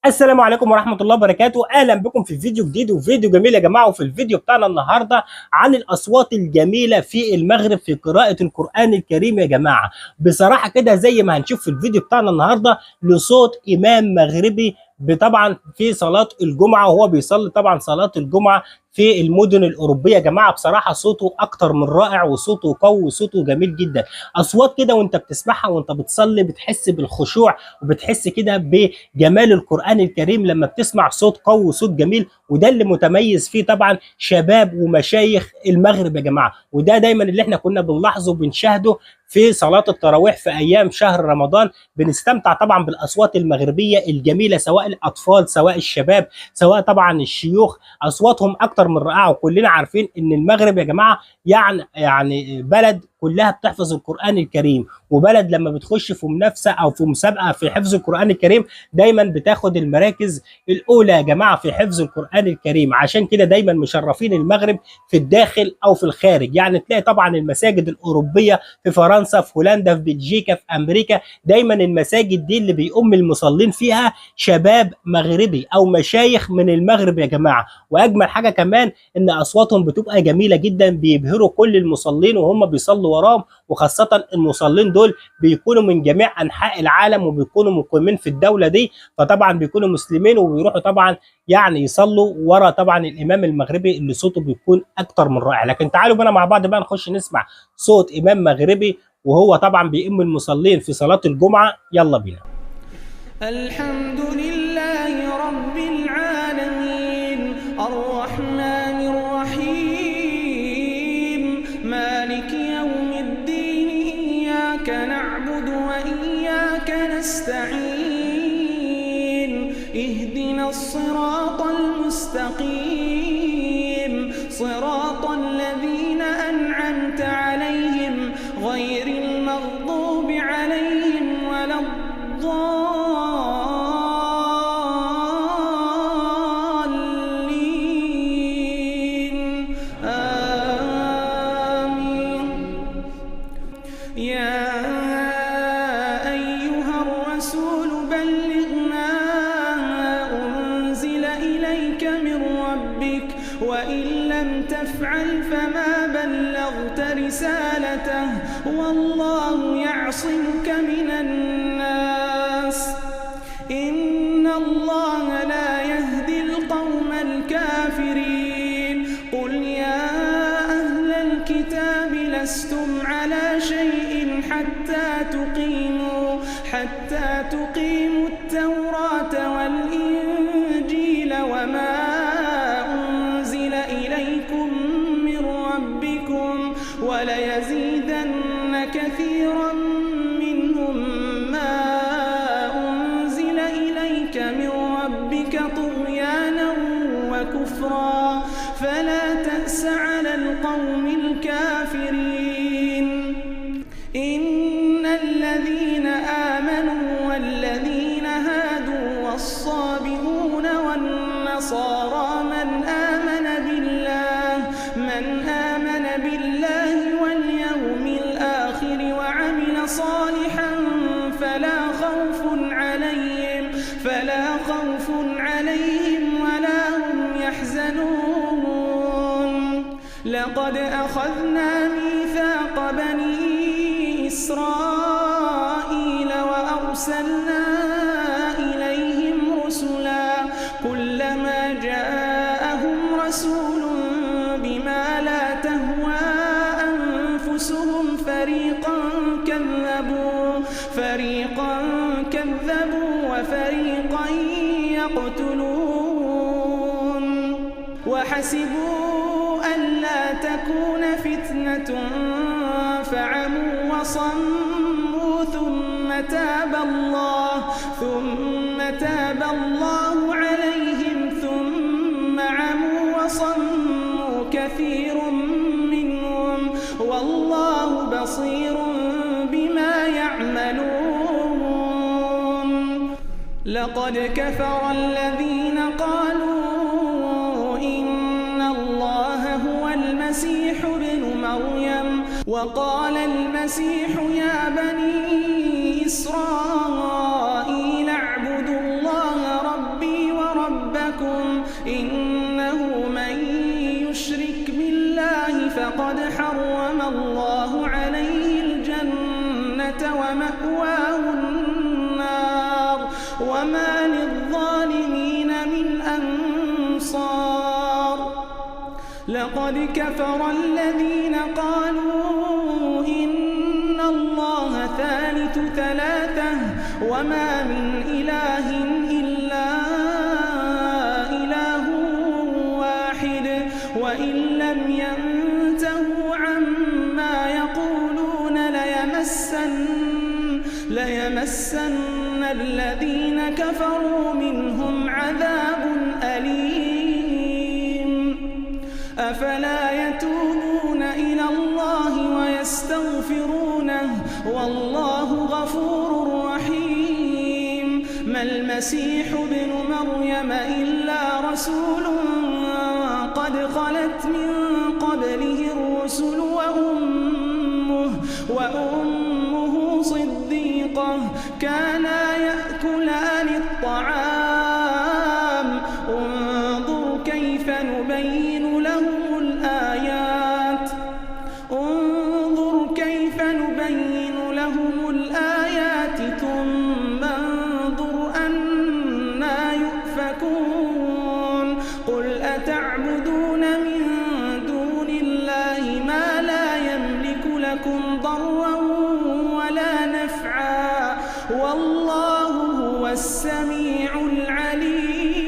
السلام عليكم ورحمة الله وبركاته. أهلا بكم في فيديو جديد وفيديو جميل يا جماعة. وفي الفيديو بتاعنا النهاردة عن الأصوات الجميلة في المغرب في قراءة القرآن الكريم يا جماعة. بصراحة كده زي ما هنشوف في الفيديو بتاعنا النهاردة لصوت إمام مغربي طبعا في صلاة الجمعة، وهو بيصلي طبعا صلاة الجمعة في المدن الأوروبية يا جماعة. بصراحة صوته أكتر من رائع، وصوته قوي وصوته جميل جدا. أصوات كده وأنت بتسمعها وأنت بتصلي بتحس بالخشوع، وبتحس كده جمال القرآن الكريم لما بتسمع صوت قوي وصوت جميل. وده اللي متميز فيه طبعا شباب ومشايخ المغرب يا جماعة. وده دايما اللي احنا كنا بنلاحظه وبنشاهده في صلاة التراويح في أيام شهر رمضان. بنستمتع طبعا بالأصوات المغربية الجميلة، سواء الأطفال سواء الشباب سواء طبعا الشيوخ. أصواتهم أكتر من رائعة. وكلنا عارفين إن المغرب يا جماعة يعني بلد كلها بتحفظ القرآن الكريم، وبلد لما بتخش في منافسة أو في مسابقة في حفظ القرآن الكريم دايما بتاخد المراكز الأولى يا جماعة في حفظ القرآن الكريم. عشان كده دايما مشرفين المغرب في الداخل أو في الخارج. يعني تلاقي طبعا المساجد الأوروبية في فرنسا في هولندا في بلجيكا في أمريكا، دايما المساجد دي اللي بيقوم المصلين فيها شباب مغربي أو مشايخ من المغرب يا جماعة. وأجمل حاجة كمان إن أصواتهم بتبقى جميلة جدا، بيبهروا كل المصلين وهم بيصلوا وراهم. وخاصة المصلين دول بيكونوا من جميع أنحاء العالم وبيكونوا مقيمين في الدولة دي، فطبعا بيكونوا مسلمين وبيروحوا طبعا يعني يصلوا ورا طبعا الإمام المغربي اللي صوته بيكون أكتر من رائع. لكن تعالوا بنا مع بعض بقى نخش نسمع صوت إمام مغربي وهو طبعا بيئم المصلين في صلاة الجمعة. يلا بينا. الحمد لله رب العالمين الرحمن الرحيم مالك يوم الدين إياك نعبد وإياك نستعين اهدنا الصراط المستقيم صراط الذين أنعمت عليهم غير المغضوب عليهم ولا الضالين آمين. يا أيها الرسول بلغ ما أنزل إليك من ربك وإن لم تفعل فما بلغت رسالته والله يعصمك من الناس إن الله لا يهدي القوم الكافرين. قل يا أهل الكتاب لستم على شيء حتى تقيموا التوراة والإنجيل وما أنزل إليكم من ربكم وليزيدن كثيرا منهم ما أنزل إليك من ربك طغيانا وكفرا فلا تأس على القوم الكافرين. إن الذين آمنوا والذين هادوا والصابئون والنصارى من آمن بالله واليوم الآخر وعمل صالحا فلا خوف عليهم ولا هم يحزنون. لقد أخذنا ميثاق بني إسرائيل وأرسلنا إليهم رسلا كلما جاءهم رسول بما لا تهوى أنفسهم فريقا كذبوا وفريقا يقتلون وحسبوا ألا تكون فتنة فعموا وصموا ثم تاب الله عليهم ثم عموا وصموا كثير منهم والله بصير بما يعملون. لقد كفر الذين قالوا إن الله هو المسيح ابن مريم وقال المسيح يا بني إسرائيل اعبدوا الله ربي فقد حرم الله عليه الجنة ومأواه النار وما للظالمين من أنصار. لقد كفر الذين قالوا إن الله ثالث ثلاثة وما من إله إلا إله واحد وإن لم ينتهوا عما يقولون ليمسن الذين كفروا منهم عذاب أليم. أفلا يتوبون إلى الله ويستغفرونه والله غفور رحيم. ما المسيح ابن مريم إلا رسول قد خلت من قبله الرسل وأمه صديقة كانا يأكلان الطعام. انظر كيف نبين لهم الآيات ثم انظر أنى يؤفكون. قل أتعبدون من دون الله ما لا يملك لكم ضرا ولا نفعا والله هو السميع العليم.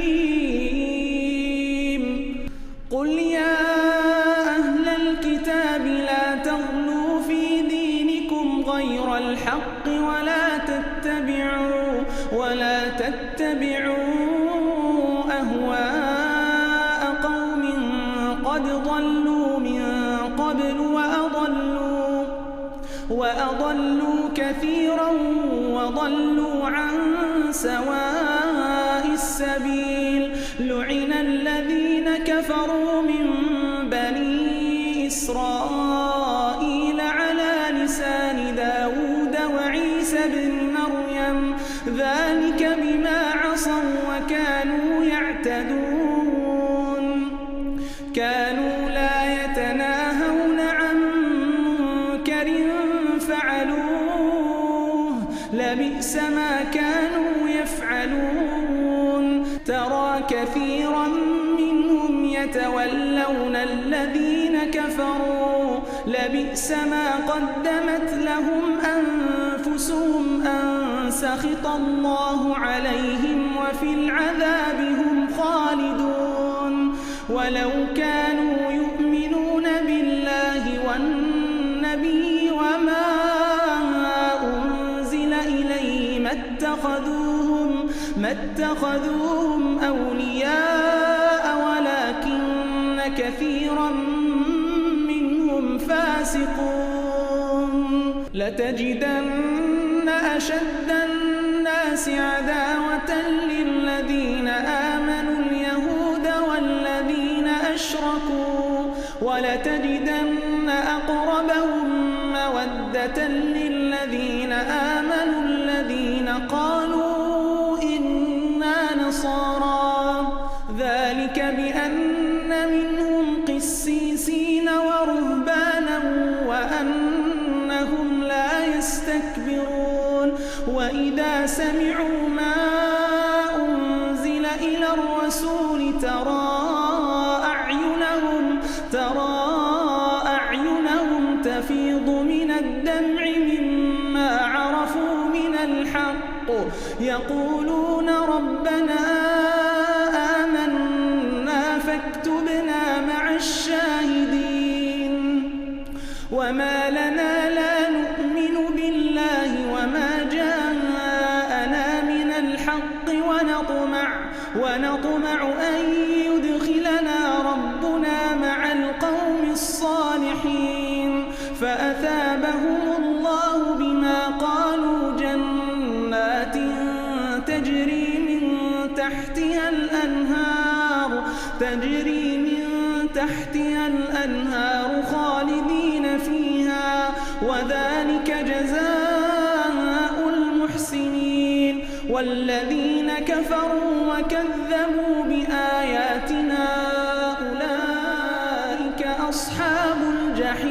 قل يا أهل الكتاب لا تغلوا في دينكم غير الحق ولا تتبعوا أهواء قوم قد ضلوا من قبل وأضلوا كثيرا وضلوا عن سواء السبيل. لعن الذين كفروا من بني إسرائيل على لسان داود وعيسى بن مريم ذلك بما عصوا وكانوا يعتدون. كانوا لا يتناهون عن منكر فعلوه لبئس ما كانوا يفعلون. ترى كثيرا منهم يتولون الذين كفروا لبئس ما قدمت لهم أنفسهم أن سخط الله عليهم وفي العذاب هم خالدون. ولو كانوا يؤمنون بالله والنبي وما أنزل إليه ما اتخذوهم أولياء ولكن كثيرا منهم فاسقون. لتجدن أشد الناس عداوة للذين آمنوا اليهود والذين أشركوا ولتجدن أقربهم مودة للذين آمنوا الذين قالوا إنا نصارى ذلك بأن منهم قسيسين ورهبانا وأنهم لا يستكبرون. وإذا سمعوا ما أنزل إلى الرسول ترى أعينهم تفيض من الدمع مما عرفوا من الحق يقولون ربنا آمنا فاكتبنا مع الشاهدين. وما لنا لا نؤمن بالله وما جاءنا من الحق ونطمع أن يدخلنا ربنا مع القوم الصالحين. فأثابهم الله بما قالوا جنات تجري من تحتها الأنهار خالدين فيها وذلك جزاء المحسنين. والذين كفروا وكذبوا بآياتنا أولئك أصحاب الجحيم.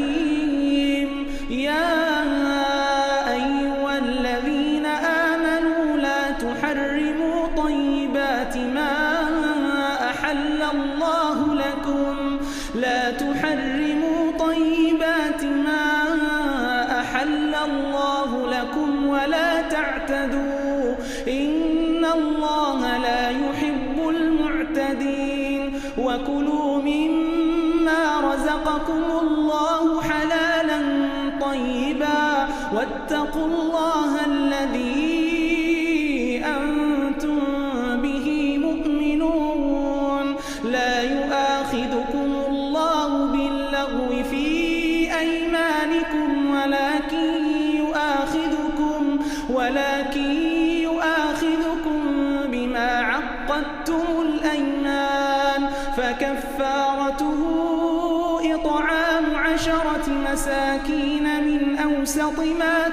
وكلوا مما رزقكم الله حلالا طيبا واتقوا الله الذي أنتم به مؤمنون. لا يؤاخذكم الله باللغو في أيمانكم ولكن يؤاخذكم بما عقدتم الأيمان، فكفارته إطعام 10 مساكين من أوسط ما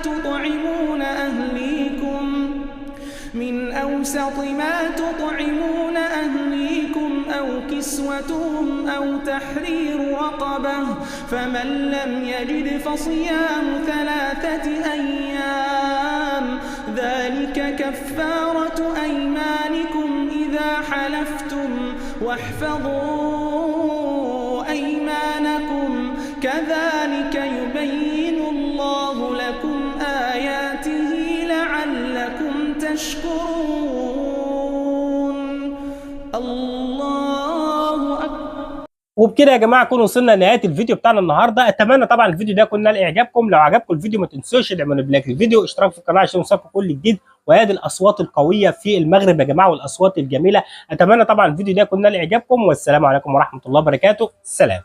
تطعمون أهليكم أو كسوتهم أو تحرير رقبة، فمن لم يجد فصيام 3 أيام، ذلك كفارة أيمانكم إذا حلفتم، واحفظوا أيمانكم، كذلك يبين الله لكم آياته لعلكم تشكرون. الله أكبر. وبكده يا جماعه نكون وصلنا لنهايه الفيديو بتاعنا النهارده. اتمنى طبعا الفيديو ده يكون نال اعجابكم. لو عجبكم الفيديو ما تنسوش تعملوا لايك للفيديو، اشتراك في القناه عشان يوصلكم كل جديد، وهذه الاصوات القويه في المغرب يا جماعه والاصوات الجميله. اتمنى طبعا الفيديو ده يكون نال اعجابكم، والسلام عليكم ورحمه الله وبركاته. سلام.